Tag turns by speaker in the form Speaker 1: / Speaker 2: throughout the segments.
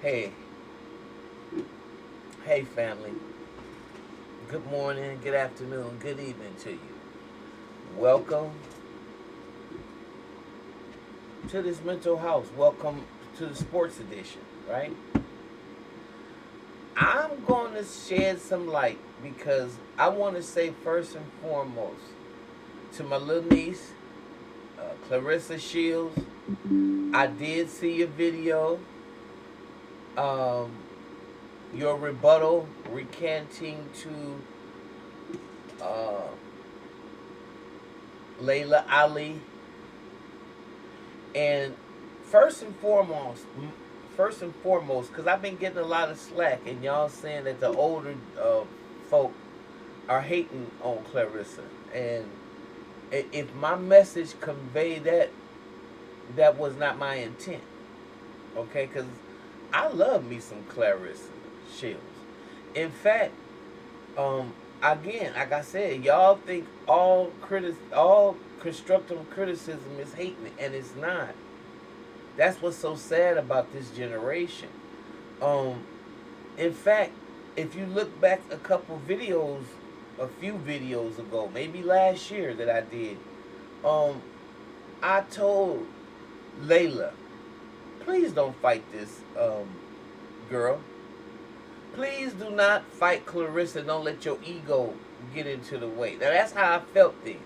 Speaker 1: Hey, hey family. Good morning, good afternoon, good evening to you. Welcome to this mental house. Welcome to the sports edition, right? I'm going to shed some light because I want to say first and foremost to my little niece, Claressa Shields. I did see your video, um, your rebuttal recanting to uh, Laila Ali. And first and foremost, because I've been getting a lot of slack, and y'all saying that the older folk are hating on Claressa, and if my message convey that, that was not my intent. Okay, because I love me some Claressa Shields. In fact, again, like I said, y'all think all constructive criticism is hating, and it's not. That's what's so sad about this generation. Um, in fact, if you look back a few videos ago, maybe last year that I did, um, I told Layla, please don't fight this girl. Please do not fight Claressa. Don't let your ego get into the way. Now that's how I felt then.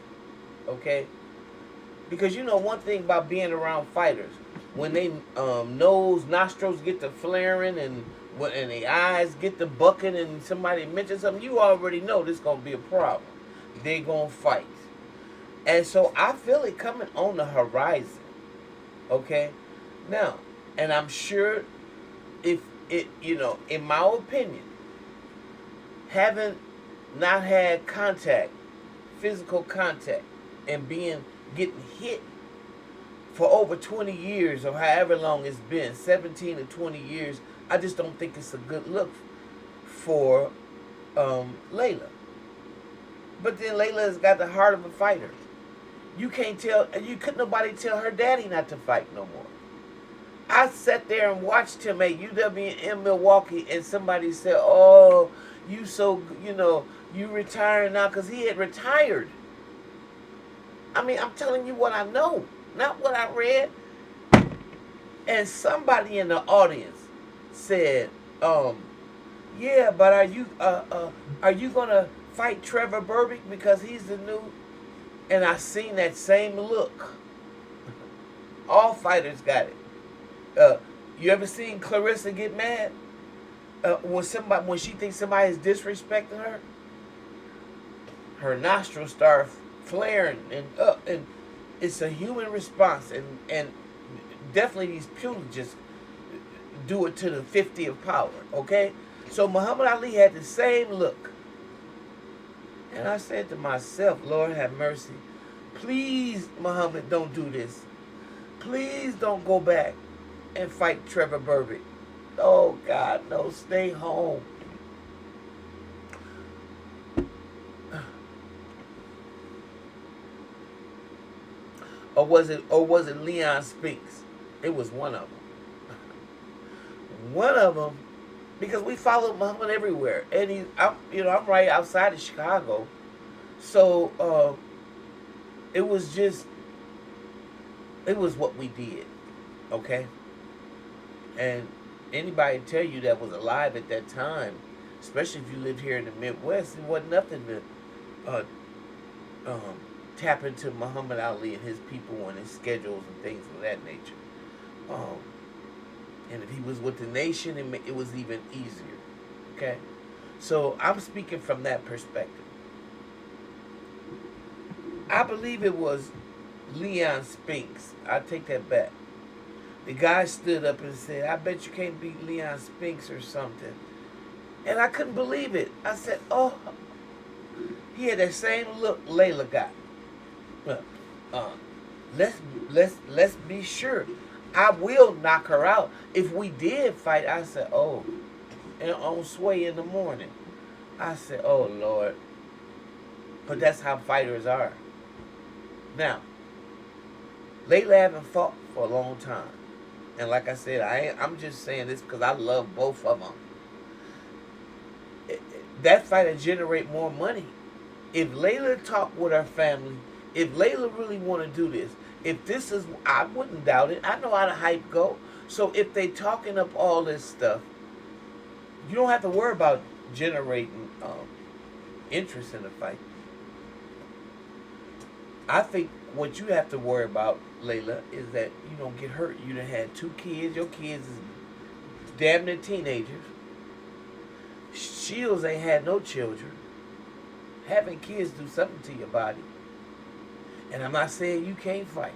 Speaker 1: Okay? Because you know one thing about being around fighters, when they nostrils get to flaring and their eyes get to bucking and somebody mentions something, you already know this gonna be a problem. They gonna fight. And so I feel it coming on the horizon. Okay? Now, and I'm sure if it, in my opinion, having not had contact, physical contact, and getting hit for over 20 years or however long it's been, 17 to 20 years, I just don't think it's a good look for Layla. But then Layla has got the heart of a fighter. You couldn't nobody tell her daddy not to fight no more. I sat there and watched him at UWM Milwaukee, and somebody said, "Oh, you retiring now," because he had retired. I mean, I'm telling you what I know, not what I read. And somebody in the audience said, "Yeah, but are you gonna fight Trevor Burbick because he's the new?" And I seen that same look. All fighters got it. You ever seen Claressa get mad when she thinks somebody is disrespecting her? Her nostrils start flaring and up, and it's a human response, and definitely these pugilists do it to the 50th power. Okay, so Muhammad Ali had the same look, and I said to myself, Lord have mercy, please Muhammad, don't do this. Please don't go back and fight Trevor Burbick. Oh God, no, stay home. Or was it Leon Spinks? It was one of them. One of them, because we followed Muhammad everywhere, and I'm right outside of Chicago, so it was what we did, okay. And anybody tell you that was alive at that time, especially if you lived here in the Midwest, it wasn't nothing to uh, um, tap into Muhammad Ali and his people and his schedules and things of that nature. Um, and if he was with the nation, it was even easier. Okay, so I'm speaking from that perspective. I believe it was Leon Spinks. I take that back. The guy stood up and said, "I bet you can't beat Leon Spinks or something." And I couldn't believe it. I said, "Oh," he had that same look Layla got. Uh, uh, let's be sure. I will knock her out. If we did fight, I said, "Oh," and on Sway in the morning, I said, "Oh Lord." But that's how fighters are. Now, Layla haven't fought for a long time. And like I said, I'm just saying this because I love both of them. That fight will generate more money. If Layla talk with her family, if Layla really want to do this, if this is, I wouldn't doubt it. I know how the hype go. So if they talking up all this stuff, you don't have to worry about generating interest in the fight. I think what you have to worry about, Layla, is that you don't get hurt. You done had 2 kids. Your kids is damn near teenagers. Shields ain't had no children. Having kids do something to your body. And I'm not saying you can't fight.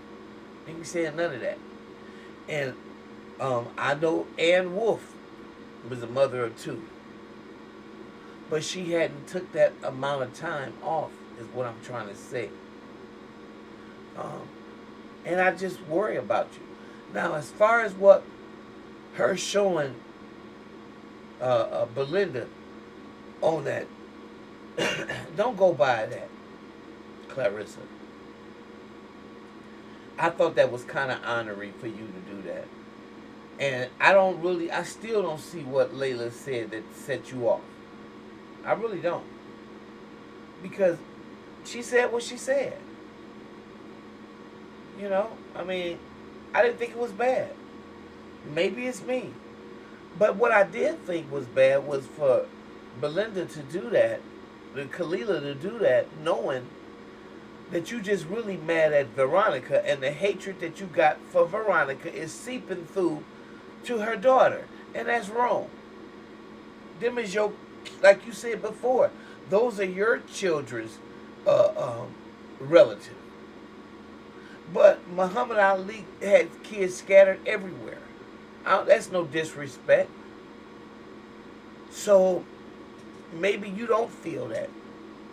Speaker 1: I ain't saying none of that. And I know Ann Wolf was a mother of 2. But she hadn't took that amount of time off, is what I'm trying to say. And I just worry about you. Now, as far as what her showing Belinda on that, don't go by that, Claressa. I thought that was kind of honorary for you to do that. And I still don't see what Layla said that set you off. I really don't. Because she said what she said. You know, I mean, I didn't think it was bad. Maybe it's me. But what I did think was bad was for Belinda to do that, and Kalila to do that, knowing that you just really mad at Veronica, and the hatred that you got for Veronica is seeping through to her daughter. And that's wrong. Them is your, like you said before, those are your children's relatives. But Muhammad Ali had kids scattered everywhere. That's no disrespect. So maybe you don't feel that.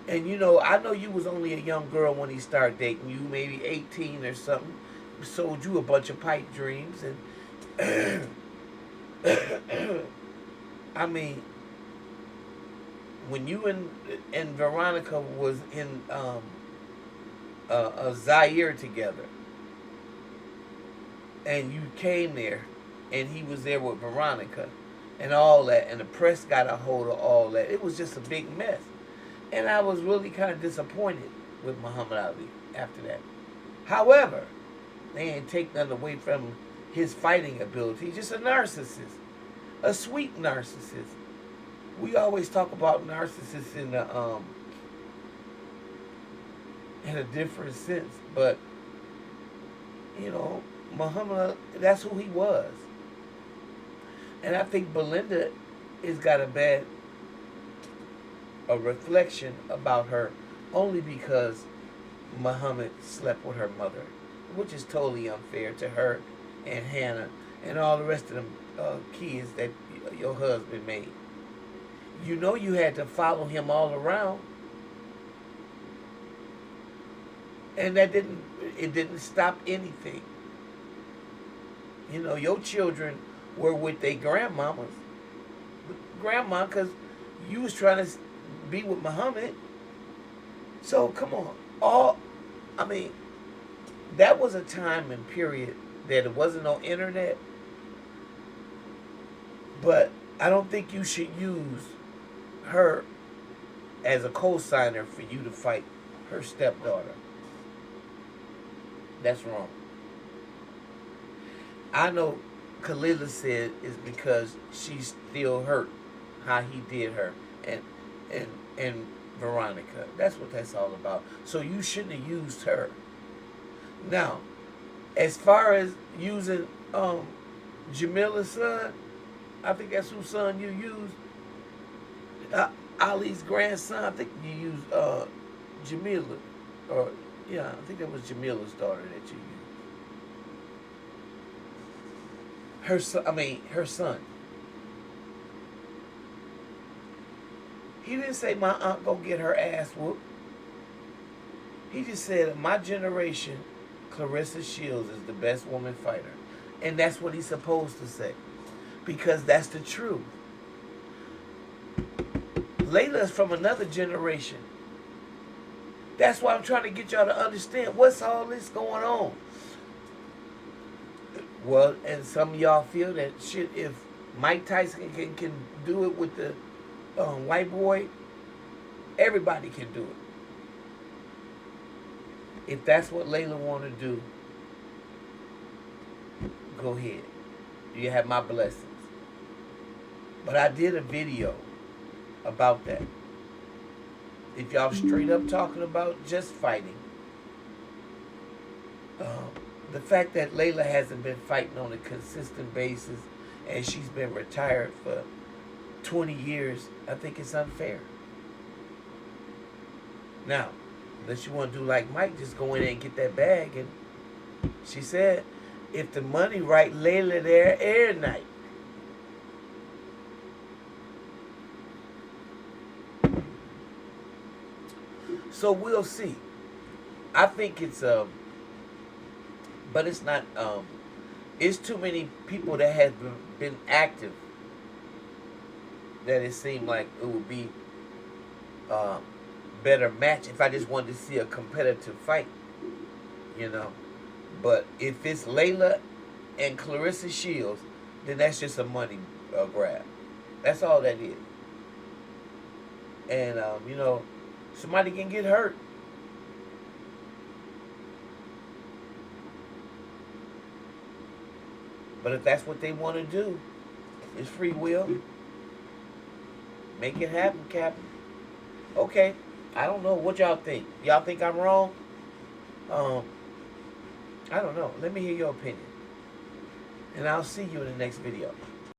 Speaker 1: And you know, I know you was only a young girl when he started dating you, maybe 18 or something. Sold you a bunch of pipe dreams. And I mean, when you and Veronica was in Zaire together, and you came there, and he was there with Veronica, and all that, and the press got a hold of all that. It was just a big mess. And I was really kind of disappointed with Muhammad Ali after that. However, they ain't take nothing away from his fighting ability. He's just a narcissist. A sweet narcissist. We always talk about narcissists in a different sense. But, you know, Muhammad, that's who he was. And I think Belinda has got a reflection about her only because Muhammad slept with her mother, which is totally unfair to her and Hannah and all the rest of them kids that your husband made. You know you had to follow him all around, and it didn't stop anything. You know, your children were with their grandma, because you was trying to be with Muhammad. So come on, that was a time and period that it wasn't no internet. But I don't think you should use her as a co-signer for you to fight her stepdaughter. That's wrong. I know Kalila said it's because she's still hurt how he did her and Veronica. That's what that's all about. So you shouldn't have used her. Now, as far as using Jamila's son, I think that's whose son you used. Ali's grandson, I think you used Jamila. Or, yeah, I think that was Jamila's daughter that you used. Her son. He didn't say my aunt gonna get her ass whooped. He just said, in my generation, Claressa Shields is the best woman fighter. And that's what he's supposed to say. Because that's the truth. Layla's from another generation. That's why I'm trying to get y'all to understand what's all this going on. Well, and some of y'all feel that shit. If Mike Tyson can do it with the white boy, everybody can do it. If that's what Layla want to do, go ahead. You have my blessings. But I did a video about that. If y'all straight up talking about just fighting, the fact that Layla hasn't been fighting on a consistent basis and she's been retired for 20 years, I think it's unfair. Now, unless you want to do like Mike, just go in there and get that bag. And she said, if the money right, Layla there every night. So we'll see. I think it's but it's not it's too many people that have been active that it seemed like it would be better match if I just wanted to see a competitive fight, you know. But if it's Layla and Claressa Shields, then that's just a money grab. That's all that is. And you know, somebody can get hurt. But if that's what they want to do, it's free will. Make it happen, Captain. Okay. I don't know. What y'all think? Y'all think I'm wrong? I don't know. Let me hear your opinion. And I'll see you in the next video.